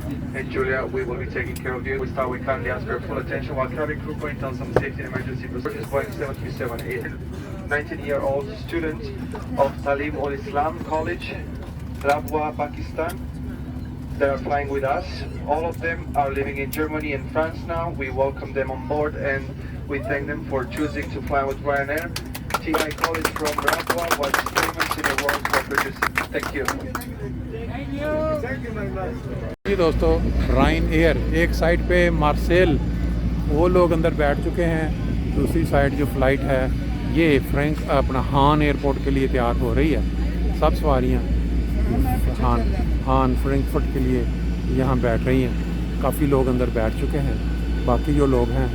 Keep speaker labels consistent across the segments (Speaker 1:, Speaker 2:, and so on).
Speaker 1: And Julia, we will be taking care of you. We start, we kindly ask for your full attention while cabin crew going down some safety and emergency procedures. Boeing 737, 19-year-old student of Talim Ul Islam College, Rabwa, Pakistan. They are flying with us. All of them are living in Germany and France now. We welcome them on board and we thank them for choosing to fly with Ryanair. TI College from Rabwa was famous in the world for producing. Thank you.
Speaker 2: جی دوستو، Ryan year ایک side پہ Marseille وہ لوگ اندر بیٹھ چکے ہیں، دوسری side جو فلائٹ ہے یہ فرینک اپنا ہان ایئرپورٹ کے لیے تیار ہو رہی ہے. سب سواریاں ہان فرینکفرٹ کے لیے یہاں بیٹھ رہی ہیں. کافی لوگ اندر بیٹھ چکے ہیں، باقی جو لوگ ہیں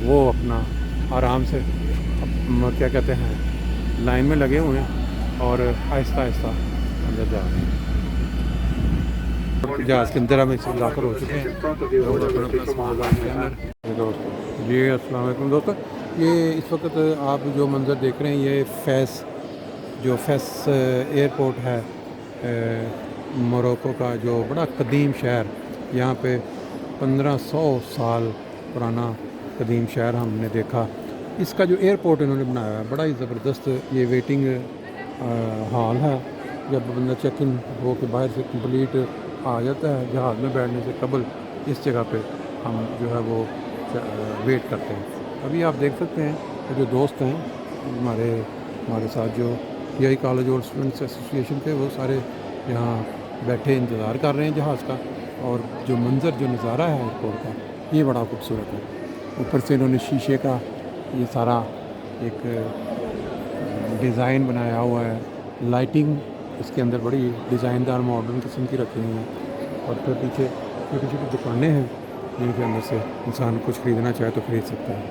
Speaker 2: وہ اپنا آرام سے کیا کہتے ہیں لائن میں لگے ہوئے ہیں اور آہستہ آہستہ اندر جا رہے ہیں. جہاز کے اندر ہم داخل ہو چکے ہیں. جی السلام علیکم دوستو، یہ اس وقت آپ جو منظر دیکھ رہے ہیں یہ فیس ایئرپورٹ ہے موروکو کا، جو بڑا قدیم شہر. یہاں پہ 1500 سال پرانا قدیم شہر ہم نے دیکھا. اس کا جو ایئرپورٹ انہوں نے بنایا ہے بڑا ہی زبردست. یہ ویٹنگ ہال ہے. جب بندہ چیک ان ہو کے باہر سے کمپلیٹ آ جاتا ہے جہاز میں بیٹھنے سے قبل، اس جگہ پہ ہم جو ہے وہ ویٹ کرتے ہیں. ابھی آپ دیکھ سکتے ہیں کہ جو دوست ہیں ہمارے ساتھ جو ٹی آئی کالج اور اسٹوڈنٹس ایسوسیشن کے، وہ سارے یہاں بیٹھے انتظار کر رہے ہیں جہاز کا. اور جو منظر جو نظارہ ہے ایئرپورٹ کا یہ بڑا خوبصورت ہے. اوپر سے انہوں نے شیشے کا یہ سارا ایک ڈیزائن بنایا ہوا ہے. لائٹنگ اس کے اندر بڑی ڈیزائن دار ماڈرن قسم کی رکھی ہوئی ہیں. اور پھر پیچھے چھوٹی چھوٹی دکانیں ہیں جن کے اندر سے انسان کچھ خریدنا چاہے تو خرید سکتا ہے.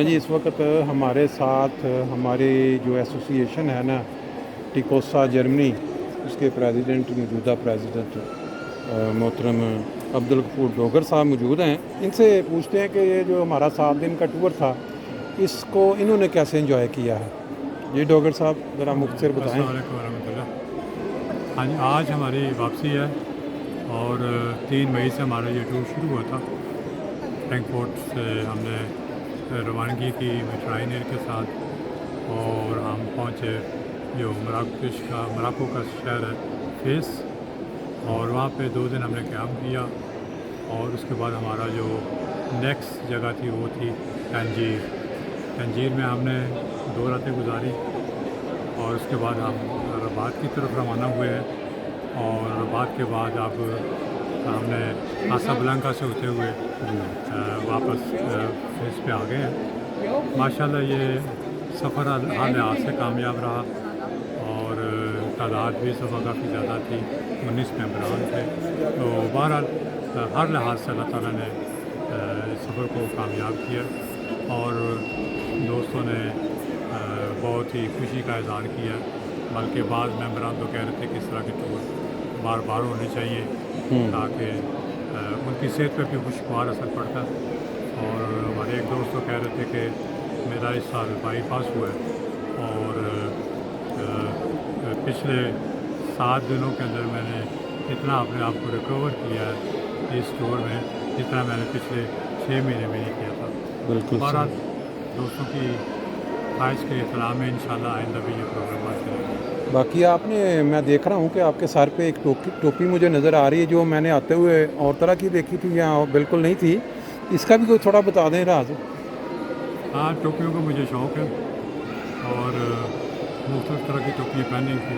Speaker 2: جی اس وقت ہمارے ساتھ ہماری جو ایسوسیشن ہے نا ٹیکوسا جرمنی، اس کے پریزیڈنٹ موجودہ پریزیڈنٹ محترم عبدالغفور ڈوگر صاحب موجود ہیں. ان سے پوچھتے ہیں کہ یہ جو ہمارا 7 دن کا ٹور تھا اس کو انہوں نے کیسے انجوائے کیا ہے. جی ڈوگر صاحب ذرا مختصر بتائیں.
Speaker 3: السلام علیکم ورحمۃ اللہ. ہاں جی، آج ہماری واپسی ہے اور 3 مئی سے ہمارا یہ ٹور شروع ہوا تھا. فرینکفرٹ سے ہم نے روانگی کی رائن ایئر کے ساتھ اور ہم پہنچے جو مراکو کا شہر ہے فیس، اور وہاں پہ 2 دن ہم نے قیام کیا. اور اس کے بعد ہمارا جو نیکسٹ جگہ تھی وہ تھی تنجیر میں ہم نے 2 راتیں گزاری. اور اس کے بعد ہم رباط کی طرف روانہ ہوئے ہیں. اور رباط کے بعد اب ہم نے کاسا بلانکا سے ہوتے ہوئے واپس فیس پہ آ گئے ہیں. ماشاءاللہ یہ سفر ہر لحاظ سے کامیاب رہا اور تعداد بھی سفر کافی زیادہ تھی، 19 ممبران تھے. تو بہرحال ہر لحاظ سے اللہ تعالیٰ نے سفر کو کامیاب کیا اور دوستوں نے بہت ہی خوشی کا اظہار کیا. بلکہ بعض ممبران تو کہہ رہے تھے کہ اس طرح کے ٹور بار بار ہونے چاہیے تاکہ ان کی صحت پہ بھی خوشگوار اثر پڑتا. اور ہمارے ایک دوست تو کہہ رہے تھے کہ میرا اس سال بائی پاس ہوا ہے اور پچھلے 7 دنوں کے اندر میں نے اتنا اپنے آپ کو ریکور کیا ہے اس ٹور میں جتنا میں نے پچھلے 6 مہینے میں نہیں کیا تھا.
Speaker 2: بالکل.
Speaker 3: بہرحال دوستوں کی خواہش کے احترام میں انشاءاللہ آئندہ بھی یہ پروگرام آتے رہے.
Speaker 2: باقی آپ نے، میں دیکھ رہا ہوں کہ آپ کے سر پہ ایک ٹوپی مجھے نظر آ رہی ہے جو میں نے آتے ہوئے اور طرح کی دیکھی تھی، یہاں بالکل نہیں تھی. اس کا بھی کوئی تھوڑا بتا دیں راز.
Speaker 3: ہاں، ٹوپیوں کا مجھے شوق ہے اور مختلف طرح کی ٹوپیاں پہننے کی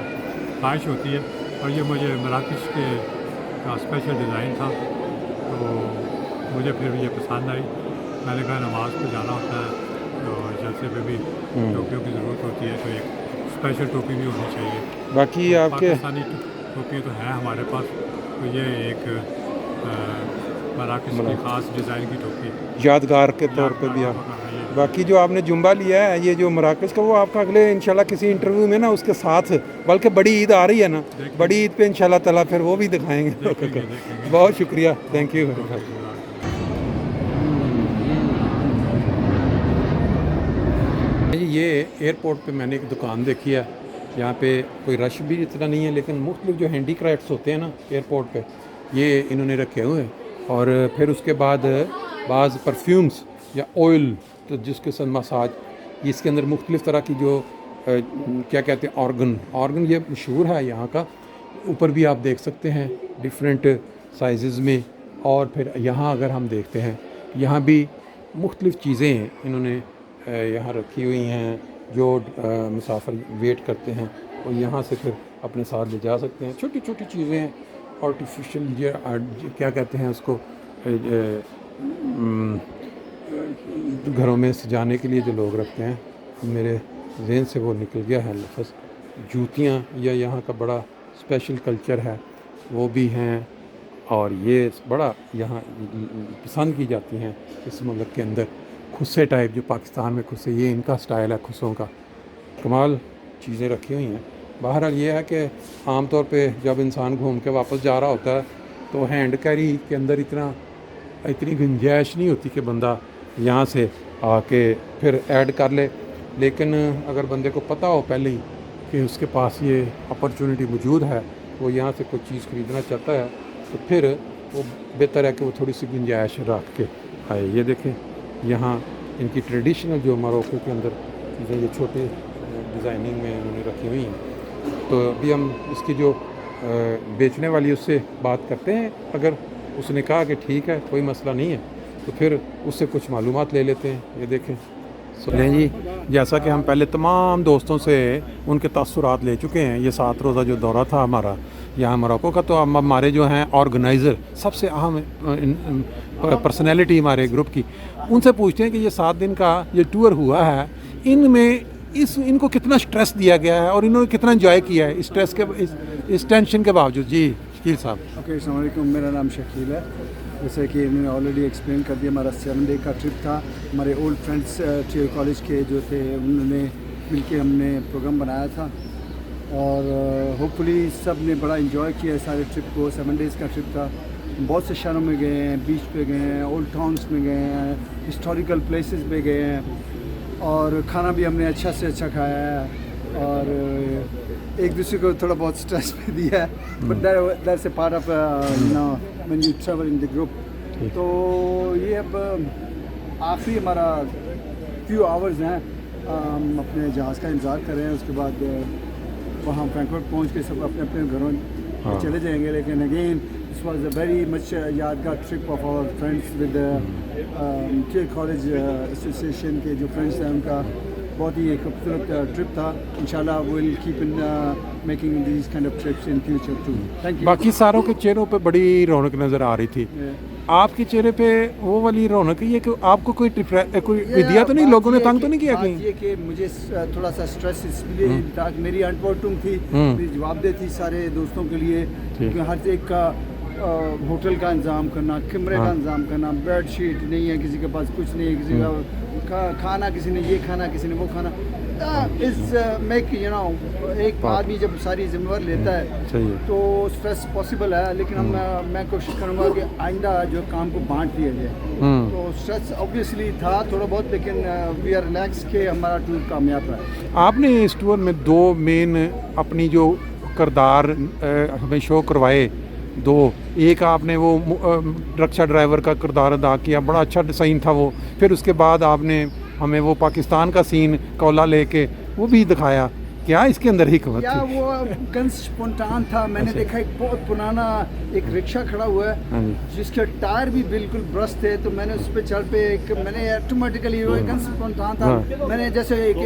Speaker 3: خواہش ہوتی ہے. اور یہ مجھے مراکش کے کا اسپیشل ڈیزائن تھا تو مجھے پھر یہ پسند آئی. میں نے کہا نماز پہ جانا ہوتا ہے تو جلسے پہ بھی ٹوپیوں کی ضرورت ہوتی ہے، تو ایک اسپیشل ٹوپی بھی ہونی چاہیے.
Speaker 2: باقی آپ کے
Speaker 3: پاکستانی ٹوپی تو ہیں ہمارے پاس، تو یہ ایک مراکش کی خاص ڈیزائن کی ٹوپی
Speaker 2: یادگار کے طور پہ بھی آپ. باقی جو آپ نے جمبہ لیا ہے یہ جو مراکش کا، وہ آپ کا اگلے انشاءاللہ کسی انٹرویو میں نا اس کے ساتھ، بلکہ بڑی عید آ رہی ہے نا، بڑی عید پہ انشاءاللہ تعالیٰ پھر وہ بھی دکھائیں گے. بہت شکریہ، تھینک یو. یہ ایئرپورٹ پہ میں نے ایک دکان دیکھی ہے، یہاں پہ کوئی رش بھی اتنا نہیں ہے لیکن مختلف جو ہینڈی کرافٹس ہوتے ہیں نا ایئرپورٹ پہ، ये इन्होंने रखे हुए हैं। और फिर उसके बाद बाज़ परफ्यूम्स या ऑयल, तो जिसके साथ मसाज, इसके अंदर मुख्तलिफ़ तरह की जो क्या कहते हैं ऑर्गन ये मशहूर है यहाँ का। ऊपर भी आप देख सकते हैं डिफरेंट साइज़ में। और फिर यहाँ अगर हम देखते हैं, यहाँ भी मुख्तलिफ़ चीज़ें इन्होंने यहाँ रखी हुई हैं जो मुसाफिर वेट करते हैं और यहाँ से फिर अपने साथ ले जा सकते हैं। छोटी छोटी चीज़ें हैं, आर्टिफिशियल ये क्या कहते हैं उसको, घरों में सजाने के लिए जो लोग रखते हैं, मेरे ज़हन से वो निकल गया है लफ्ज़। जूतियाँ या यहाँ का बड़ा स्पेशल कल्चर है वो भी हैं, और ये बड़ा यहाँ पसंद की जाती हैं इस मुल्क के अंदर। खुस्से टाइप जो पाकिस्तान में खुस्से, ये इनका स्टाइल है खुस्सों का। कमाल चीज़ें रखी हुई हैं। बहरहाल ये है कि आम तौर पे जब इंसान घूम के वापस जा रहा होता है तो हैंड कैरी के अंदर इतनी गुंजाइश नहीं होती कि बंदा यहाँ से आके फिर ऐड कर ले। लेकिन अगर बंदे को पता हो पहले ही कि उसके पास ये अपॉर्चुनिटी मौजूद है, वो यहाँ से कोई चीज़ ख़रीदना चाहता है, तो फिर वो बेहतर है कि वो थोड़ी सी गुंजाइश रख के आए। ये देखें यहाँ इनकी ट्रेडिशनल जो मोरक्को के अंदर चीज़ें ये छोटे डिज़ाइनिंग में उन्होंने रखी हुई हैं। तो अभी हम इसकी जो बेचने वाली उससे बात करते हैं। अगर उसने कहा कि ठीक है कोई मसला नहीं है तो फिर उससे कुछ मालूमात ले लेते हैं। ये देखें सुने जी, जैसा कि हम पहले तमाम दोस्तों से उनके तअस्सुरात ले चुके हैं। ये 7 रोज़ा जो दौरा था हमारा यहाँ मोरक्को का, तो हम हमारे जो हैं ऑर्गेनाइज़र, सबसे अहम पर्सनैलिटी हमारे ग्रुप की, उनसे पूछते हैं कि ये 7 दिन का ये टूर हुआ है, इनमें इनको कितना स्ट्रेस दिया गया है और इन्होंने कितना एंजॉय किया है इस स्ट्रेस के इस टेंशन के बावजूद। जी शकील साहब।
Speaker 4: ओके, अस्सलाम वालेकुम, मेरा नाम शकील है। जैसे कि इन्होंने ऑलरेडी एक्सप्लेन कर दिया, हमारा 7 डे का ट्रिप था। हमारे ओल्ड फ्रेंड्स टीयर कॉलेज के जो थे उन्होंने मिलके हमने प्रोग्राम बनाया था और होपफुली सब ने बड़ा इन्जॉय किया सारे ट्रिप को। 7 डेज़ का ट्रिप था। बहुत से शहरों में गए हैं, बीच पे गए हैं, ओल्ड टाउन्स में गए हैं, हिस्टोरिकल प्लेसेस पे गए हैं और खाना भी हमने अच्छा से अच्छा खाया है और एक दूसरे को थोड़ा बहुत स्ट्रेस भी दिया है। But that's a part of when you travel in the group. तो ये अब आखिरी हमारा फ्यू आवर्स हैं, हम अपने जहाज़ का इंतज़ार कर रहे हैं। उसके बाद वहाँ फ्रैंकफर्ट पहुँच के सब अपने अपने घरों चले जाएंगे। लेकिन again this was a very much यादगार trip of our friends with tier college association के जो फ्रेंड्स हैं उनका बहुत ही एक खूबसूरत ट्रिप था। इंशाल्लाह will keep in making these kind of trips in future too. Thank you.
Speaker 2: बाकी सारों के चेहरों पे बड़ी रौनक नज़र आ रही थी, आपके चेहरे पे वो वाली रौनक ये कि आपको कोई दिया तो नहीं, लोगों ने तंग तो नहीं किया कहीं?
Speaker 4: ये कि मुझे थोड़ा सा स्ट्रेस इसलिए था कि मेरी अनफॉर्चून थी, मेरी जवाबदेही थी सारे दोस्तों के लिए, क्योंकि हर एक का होटल का इंतज़ाम करना, कमरे का इंतज़ाम करना, बेड शीट नहीं है किसी के पास, कुछ नहीं है किसी का खाना, किसी ने ये खाना, किसी ने वो खाना। इस मेक यू नो एक आदमी जब सारी जिम्मेवारी लेता है तो स्ट्रेस पॉसिबल है। लेकिन मैं कोशिश करूँगा कि आइंदा जो काम को बांट दिया जाए। तो स्ट्रेस ऑब्वियसली था थोड़ा बहुत, लेकिन वी आर रिलैक्स के हमारा टूर कामयाब रहा।
Speaker 2: आपने इस टूर में 2 मेन अपनी जो किरदार हमें शो करवाए, 2, एक आपने वो रिक्शा ड्राइवर का किरदार अदा किया, बड़ा अच्छा सीन था वो। फिर उसके बाद आपने हमें वो पाकिस्तान का सीन कौला लेके वो भी दिखाया। क्या इसके अंदर हिकमत
Speaker 4: या
Speaker 2: थी?
Speaker 4: वो ganz स्पॉन्टान था। मैंने देखा एक बहुत पुराना एक रिक्शा खड़ा हुआ है जिसके टायर भी बिल्कुल ब्रश थे, तो मैंने उस पर चल पे मैंने ऑटोमेटिकली वो ganz स्पॉन्टान था। मैंने जैसे एक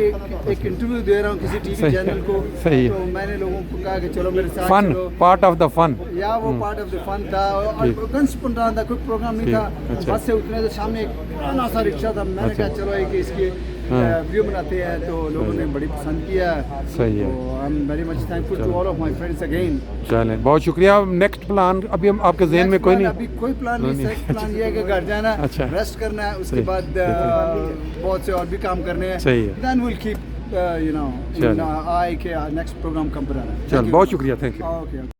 Speaker 4: इंटरव्यू दे रहा हूँ किसी टीवी चैनल को, तो मैंने लोगों को कहा कि चलो मेरे साथ
Speaker 2: फन,
Speaker 4: चलो।
Speaker 2: Part of the fun.
Speaker 4: या वो पार्ट ऑफ द फन था और ganz स्पॉन्टान था, कोई प्रोग्राम नहीं था। बस से उतने से सामने एक पुराना सा रिक्शा था, मैंने कहा चलो एक इसकी वीडियो बनाते हैं, तो लोगों ने बड़ी पसंद किया।
Speaker 2: सही है।
Speaker 4: तो I am very much thankful to all of my friends again.
Speaker 2: चलें, बहुत शुक्रिया। नेक्स्ट प्लान अभी हम आपके जहन में कोई नहीं?
Speaker 4: अभी कोई प्लान नहीं। नेक्स्ट प्लान ये है कि घर जाना है,
Speaker 2: अच्छा,
Speaker 4: रेस्ट करना है, उसके बाद बहुत से और भी काम करने हैं।
Speaker 2: सही है।
Speaker 4: Then will keep you know I के नेक्स्ट प्रोग्राम कब बनाना है।
Speaker 2: चल, बहुत शुक्रिया, थैंक यू।
Speaker 4: ओके।